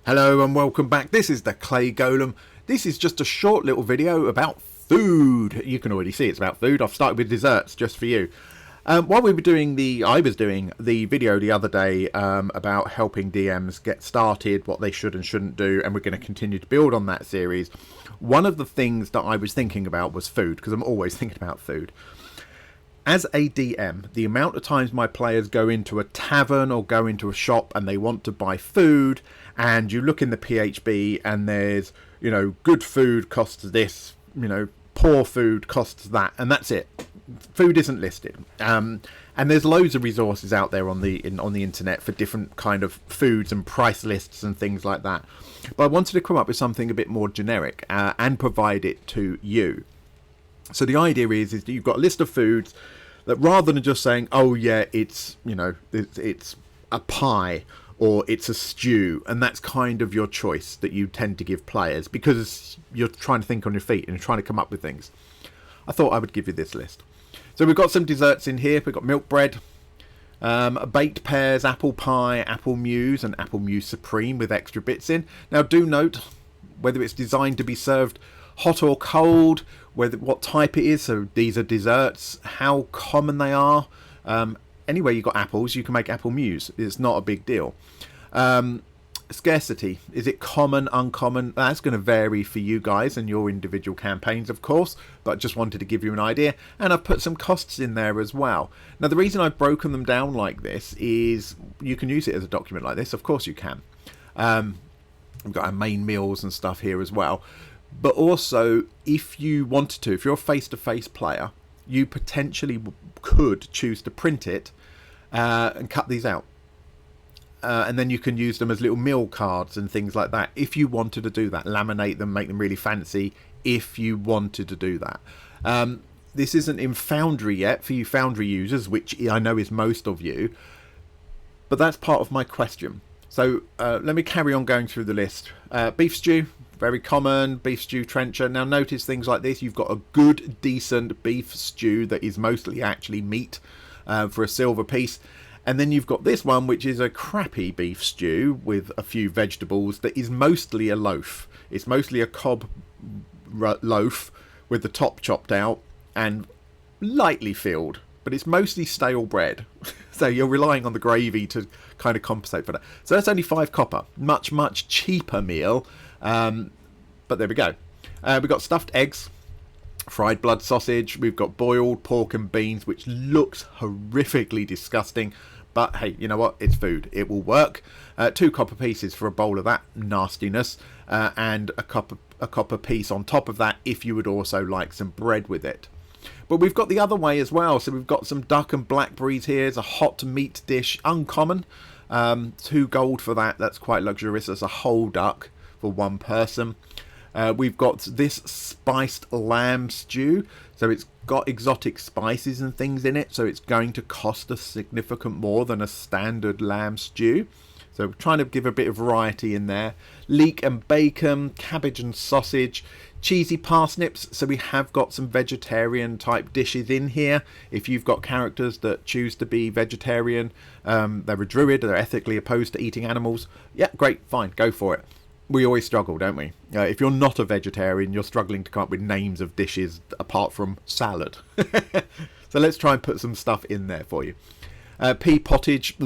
Hello and welcome back. This is the Clay Golem. This is just a short little video about food. You can already see it's about food. I've started with desserts just for you. While we were doing I was doing the video the other day about helping DMs get started, what they should and shouldn't do, and we're going to continue to build on that series. One of the things that I was thinking about was food, because I'm always thinking about food. As a DM, the amount of times my players go into a tavern or go into a shop and they want to buy food, and you look in the PHB and there's, good food costs this, poor food costs that, and that's it. Food isn't listed. And there's loads of resources out there on the internet for different kind of foods and price lists and things like that. But I wanted to come up with something a bit more generic and provide it to you. So the idea is that you've got a list of foods that, rather than just saying, oh yeah, it's it's a pie or it's a stew, and that's kind of your choice that you tend to give players because you're trying to think on your feet and you're trying to come up with things. I thought I would give you this list. So we've got some desserts in here. We've got milk bread, baked pears, apple pie, apple muse, and apple muse supreme with extra bits in. Now do note whether it's designed to be served hot or cold, what type it is. So these are desserts, how common they are. Anywhere you've got apples, you can make apple muse. It's not a big deal. Scarcity, is it common, uncommon? That's going to vary for you guys and your individual campaigns, of course, but just wanted to give you an idea. And I've put some costs in there as well. Now the reason I've broken them down like this is you can use it as a document like this. Of course you can. We've got our main meals and stuff here as well. But also, if you wanted to, if you're a face-to-face player, you potentially could choose to print it and cut these out. And then you can use them as little meal cards and things like that. If you wanted to do that, laminate them, make them really fancy, if you wanted to do that. This isn't in Foundry yet for you Foundry users, which I know is most of you. But that's part of my question. So let me carry on going through the list. Beef stew, very common. Beef stew trencher. Now notice things like this. You've got a good, decent beef stew that is mostly actually meat for a silver piece. And then you've got this one, which is a crappy beef stew with a few vegetables that is mostly a loaf. It's mostly a cob loaf with the top chopped out and lightly filled. But it's mostly stale bread. So you're relying on the gravy to kind of compensate for that. So that's only 5 copper. Much, much cheaper meal. But there we go. We've got stuffed eggs, fried blood sausage. We've got boiled pork and beans, which looks horrifically disgusting. But hey, you know what? It's food. It will work. 2 copper pieces for a bowl of that nastiness. And a copper piece on top of that if you would also like some bread with it. But we've got the other way as well. So we've got some duck and blackberries here. It's a hot meat dish, uncommon. 2 gold for that. That's quite luxurious. That's a whole duck for 1 person. We've got this spiced lamb stew. So it's got exotic spices and things in it. So it's going to cost us significant more than a standard lamb stew. So we're trying to give a bit of variety in there. Leek and bacon, cabbage and sausage, cheesy parsnips. So we have got some vegetarian type dishes in here. If you've got characters that choose to be vegetarian, they're a druid, they're ethically opposed to eating animals. Yeah, great, fine, go for it. We always struggle, don't we? If you're not a vegetarian, you're struggling to come up with names of dishes apart from salad. So let's try and put some stuff in there for you. Pea pottage,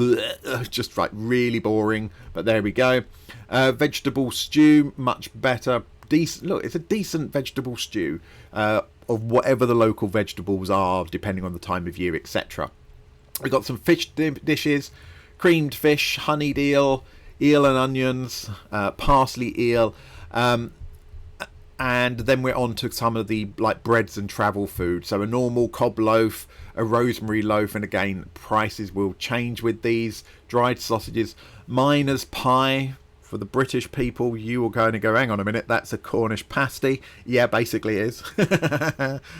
just like really boring, but there we go. Vegetable stew, much better. Decent. Look, it's a decent vegetable stew of whatever the local vegetables are, depending on the time of year, etc. We've got some fish dishes, creamed fish, honeyed eel, eel and onions, parsley eel, and then we're on to some of the like breads and travel food. So a normal cob loaf, a rosemary loaf, and again prices will change with these. Dried sausages, miner's pie. For the British people, you are going to go, hang on a minute, that's a Cornish pasty. Yeah, basically it is.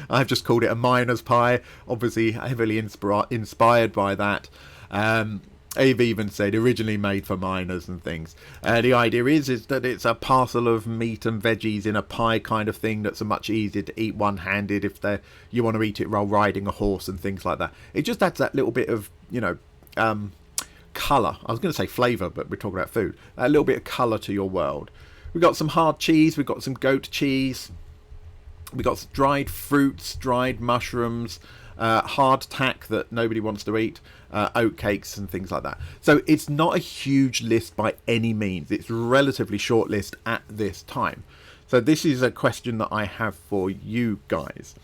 I've just called it a miner's pie, obviously heavily inspired by that. I've even said originally made for miners and things. The idea is that it's a parcel of meat and veggies in a pie kind of thing that's much easier to eat one-handed if you want to eat it while riding a horse and things like that. It just adds that little bit of, colour. I was going to say flavour, but we're talking about food. A little bit of colour to your world. We've got some hard cheese. We've got some goat cheese. We've got some dried fruits, dried mushrooms, hardtack that nobody wants to eat, oat cakes and things like that. So it's not a huge list by any means. It's a relatively short list at this time. So this is a question that I have for you guys.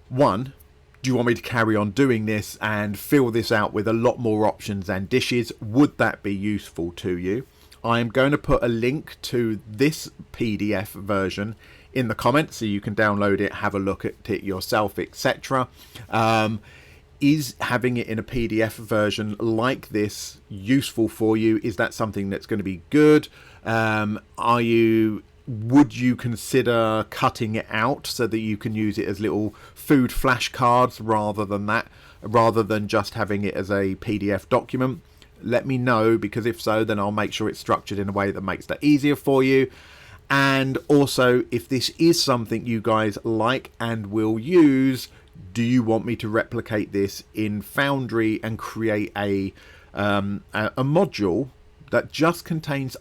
One, do you want me to carry on doing this and fill this out with a lot more options and dishes? Would that be useful to you? I am going to put a link to this PDF version in the comments so you can download it, have a look at it yourself, etc. Is having it in a PDF version like this useful for you? Is that something that's going to be good? Would you consider cutting it out so that you can use it as little food flashcards rather than just having it as a PDF document? Let me know, because if so, then I'll make sure it's structured in a way that makes that easier for you. And also, if this is something you guys like and will use, do you want me to replicate this in Foundry and create a module that just contains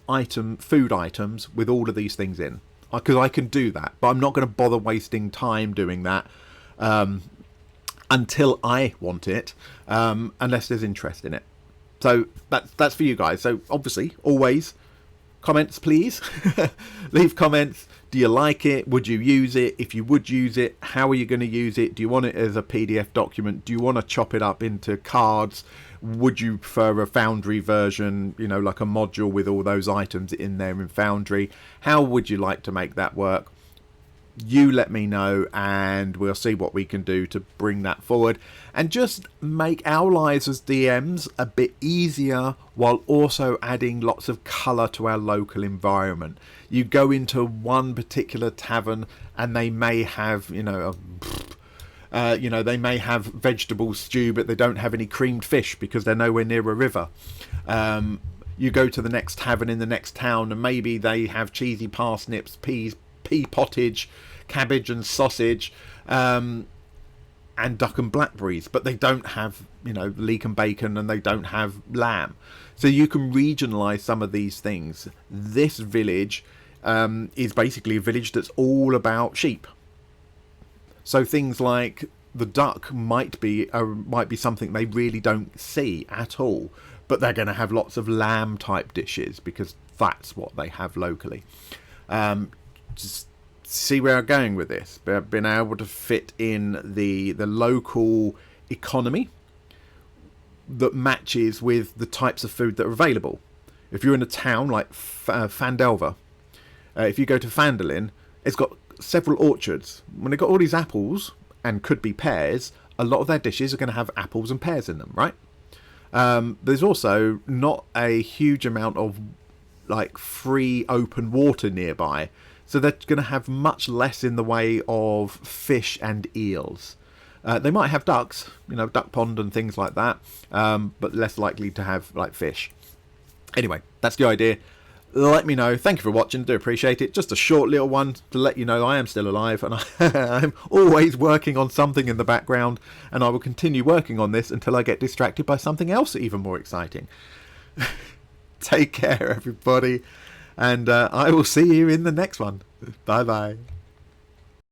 food items with all of these things in? Because I can do that, but I'm not going to bother wasting time doing that until I want it, unless there's interest in it. So that's for you guys. So obviously, always comments, please. Leave comments. Do you like it? Would you use it? If you would use it, how are you going to use it? Do you want it as a PDF document? Do you want to chop it up into cards? Would you prefer a Foundry version, like a module with all those items in there in Foundry? How would you like to make that work? You let me know, and we'll see what we can do to bring that forward and just make our lives as DMs a bit easier, while also adding lots of colour to our local environment. You go into one particular tavern and they may have, they may have vegetable stew, but they don't have any creamed fish because they're nowhere near a river. You go to the next tavern in the next town and maybe they have cheesy parsnips, peas, pea pottage, cabbage and sausage, and duck and blackberries, but they don't have leek and bacon, and they don't have lamb. So you can regionalize some of these things. This village is basically a village that's all about sheep, so things like the duck might be something they really don't see at all, but they're going to have lots of lamb type dishes because that's what they have locally. Just see where I'm going with this. But being able to fit in the local economy that matches with the types of food that are available. If you're in a town like Fandelver, if you go to Fandolin, it's got several orchards. When they've got all these apples and could be pears, a lot of their dishes are going to have apples and pears in them, right? There's also not a huge amount of free open water nearby, so they're going to have much less in the way of fish and eels. They might have ducks, duck pond and things like that, but less likely to have fish. Anyway, that's the idea. Let me know. Thank you for watching. Do appreciate it. Just a short little one to let you know I am still alive, and I'm always working on something in the background, and I will continue working on this until I get distracted by something else even more exciting. Take care, everybody, and I will see you in the next one. Bye bye.